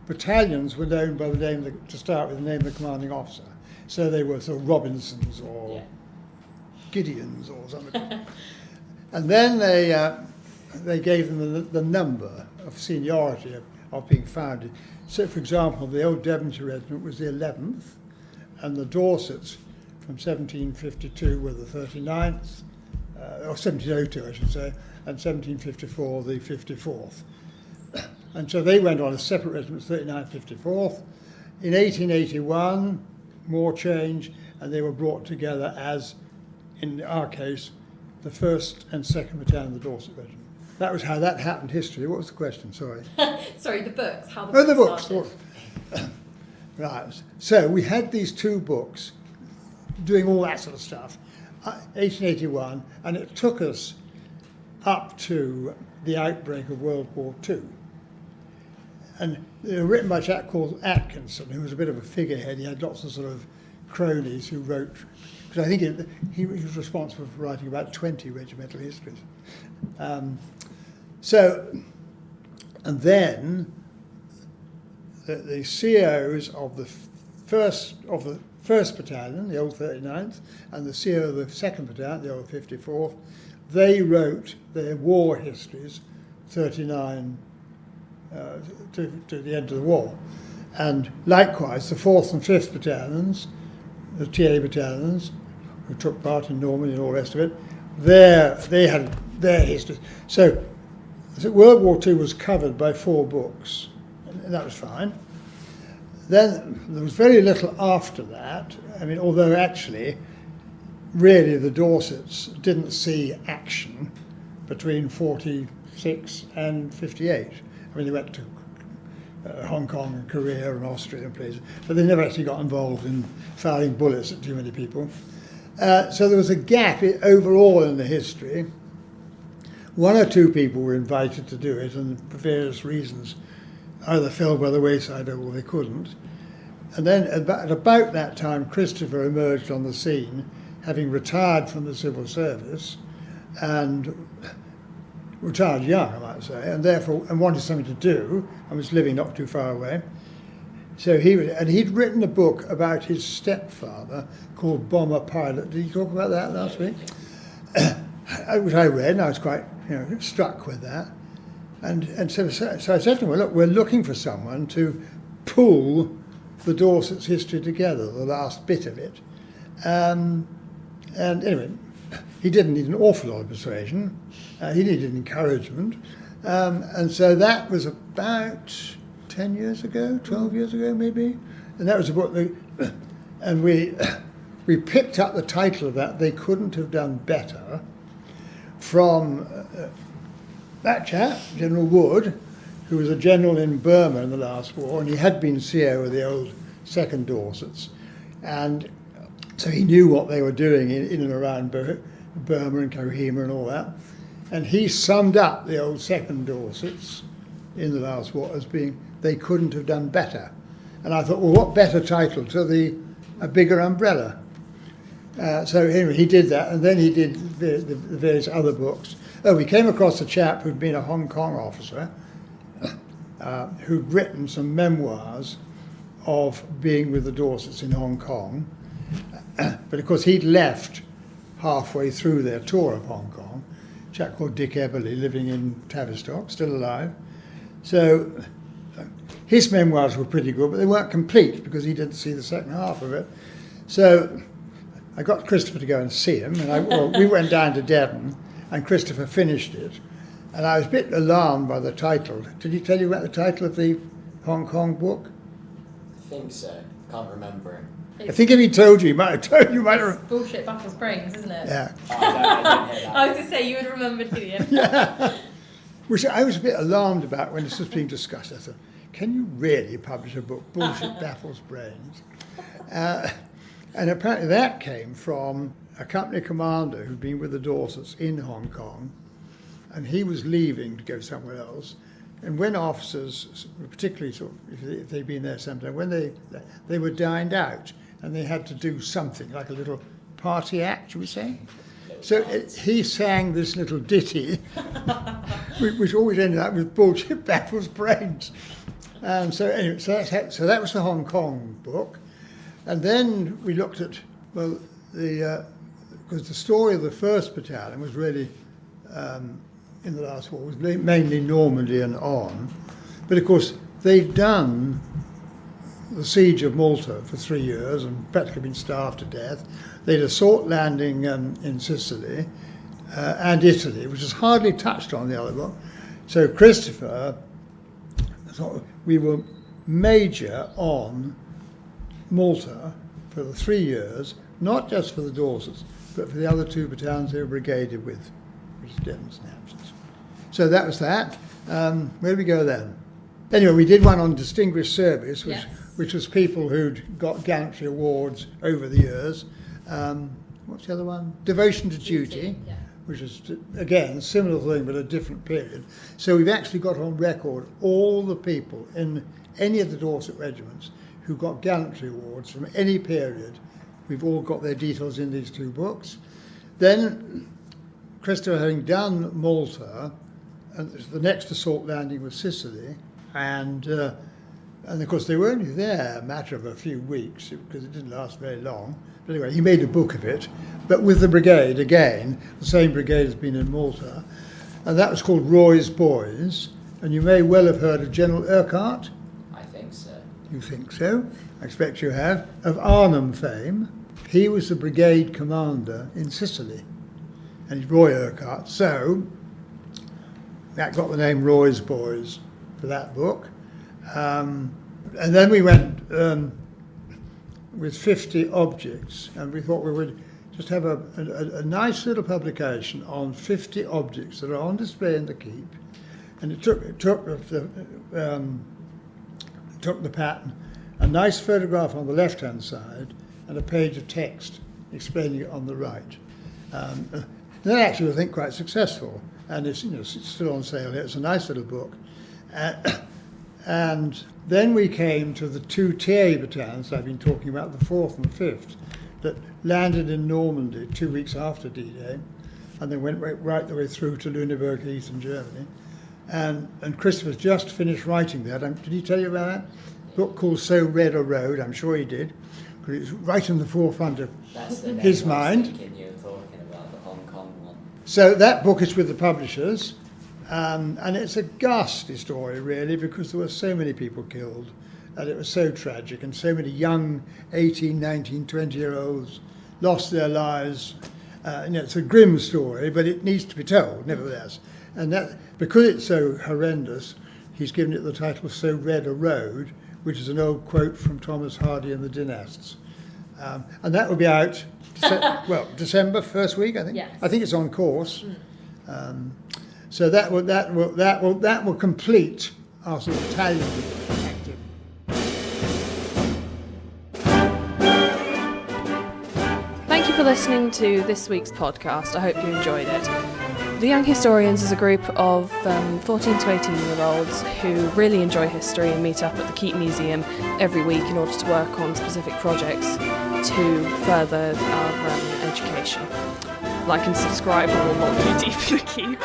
battalions were known by the name, to start with, the name of the commanding officer. So they were sort of Robinsons or Gideons or something. And then they gave them the number of seniority of being founded. So, for example, the old Devonshire Regiment was the 11th, and the Dorsets from 1752 were the 39th, or 1702, I should say, and 1754 the 54th. And so they went on as separate regiments, 39th, 54th. In 1881, more change, and they were brought together as, in our case, the 1st and 2nd Battalion of the Dorset Regiment. That was how that happened, history. What was the question? Sorry. Sorry, the books. How the books started. Right. So we had these 2 books doing all that sort of stuff, 1881, and it took us up to the outbreak of World War II. And they were written by a chap called Atkinson, who was a bit of a figurehead. He had lots of sort of cronies who wrote, because I think he was responsible for writing about 20 regimental histories. And then the COs of the first battalion, the old 39th, and the CO of the 2nd battalion, the old 54th, they wrote their war histories, 39 to the end of the war. And likewise, the 4th and 5th battalions, the TA battalions, who took part in Normandy and all the rest of it, they had their histories. So World War II was covered by 4 books, and that was fine. Then there was very little after that. I mean, although actually, really the Dorsets didn't see action between 46 and 58. I mean, they went to Hong Kong and Korea and Austria and places, but they never actually got involved in firing bullets at too many people. So there was a gap overall in the history. 1 or 2 people were invited to do it, and for various reasons either fell by the wayside or they couldn't. And then at about that time, Christopher emerged on the scene, having retired from the civil service, and retired young, I might say, and therefore wanted something to do, and was living not too far away. So he'd written a book about his stepfather called Bomber Pilot. Did he talk about that last week? Which I read, and I was quite struck with that. And so I said to him, well, look, we're looking for someone to pull the Dorset's history together, the last bit of it. And anyway, he didn't need an awful lot of persuasion. He needed encouragement. And so that was about 10 years ago, 12 years ago maybe. And that was a book, and we picked up the title of that, They Couldn't Have Done Better, from that chap, General Wood, who was a general in Burma in the last war, and he had been CO of the old 2nd Dorsets. And so he knew what they were doing in and around Burma and Kohima and all that. And he summed up the old 2nd Dorsets in the last war as being, they couldn't have done better. And I thought, well, what better title to a bigger umbrella? So anyway, he did that, and then he did the various other books. Oh, we came across a chap who'd been a Hong Kong officer, who'd written some memoirs of being with the Dorsets in Hong Kong. But of course, he'd left halfway through their tour of Hong Kong, a chap called Dick Eberly, living in Tavistock, still alive. So his memoirs were pretty good, but they weren't complete because he didn't see the second half of it. So I got Christopher to go and see him, and we went down to Devon, and Christopher finished it. And I was a bit alarmed by the title. Did he tell you about the title of the Hong Kong book? I think so. Can't remember it. I think if he told you, he might have told you. Might have. Bullshit baffles brains, isn't it? Yeah. Oh, I didn't hear that. I was going to say, you would remember, didn't you? Yeah. Which I was a bit alarmed about when this was being discussed. I thought, can you really publish a book, Bullshit Baffles Brains? And apparently that came from a company commander who'd been with the Dorsets in Hong Kong, and he was leaving to go somewhere else. And when officers, particularly sort of, if they'd been there sometime, when they were dined out, and they had to do something like a little party act, should we say? So he sang this little ditty, which always ended up with Bullshit Baffles Brains. So anyway, so that was the Hong Kong book. And then we looked at, well, because the story of the 1st Battalion was really, in the last war, was mainly Normandy and on. But of course, they'd done the siege of Malta for 3 years and practically been starved to death. They'd assault landing in Sicily and Italy, which is hardly touched on the other book. So Christopher thought we were major on Malta for the 3 years, not just for the Dorsets, but for the other 2 battalions they were brigaded with, which is Devon's and Hamptons. So that was that. Where did we go then? Anyway, we did one on distinguished service, which was people who'd got gallantry awards over the years. What's the other one? Devotion to duty, which is, again, similar thing, but a different period. So we've actually got on record all the people in any of the Dorset regiments who got gallantry awards from any period. We've all got their details in these 2 books. Then, Christopher, having done Malta, and the next assault landing was Sicily, and of course they were only there a matter of a few weeks because it didn't last very long. But anyway, he made a book of it, but with the brigade again, the same brigade has been in Malta, and that was called Roy's Boys. And you may well have heard of General Urquhart. I think so. You think so? I expect you have. Of Arnhem fame. He was the brigade commander in Sicily, and he's Roy Urquhart. So that got the name Roy's Boys for that book. And then we went with 50 objects, and we thought we would just have a nice little publication on 50 objects that are on display in the keep. And it took the pattern, a nice photograph on the left-hand side, and a page of text explaining it on the right. That actually, I think, quite successful, and it's still on sale here. It's a nice little book. And then we came to the 2 TA battalions I've been talking about, the 4th and 5th, that landed in Normandy 2 weeks after D-Day, and then went right the way through to Lüneburg, eastern Germany. And Christopher's just finished writing that. Did he tell you about that? A book called So Red a Road, I'm sure he did, because it was right in the forefront of his mind. Thinking you were talking about the Hong Kong one. So that book is with the publishers, and it's a ghastly story, really, because there were so many people killed, and it was so tragic, and so many young 18, 19, 20-year-olds lost their lives. It's a grim story, but it needs to be told, nevertheless. And that, because it's so horrendous, he's given it the title So Red a Road, which is an old quote from Thomas Hardy and the Dynasts. And that will be out, December, first week, I think. Yes. I think it's on course. So that will complete our sort of Italian active. Thank you for listening to this week's podcast. I hope you enjoyed it. The Young Historians is a group of 14 to 18-year-olds who really enjoy history and meet up at the Keep Museum every week in order to work on specific projects to further our education. Like and subscribe or we'll not go deep in the Keep.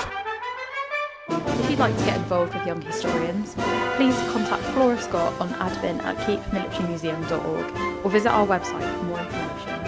If you'd like to get involved with Young Historians, please contact Flora Scott on admin@keepmilitarymuseum.org or visit our website for more information.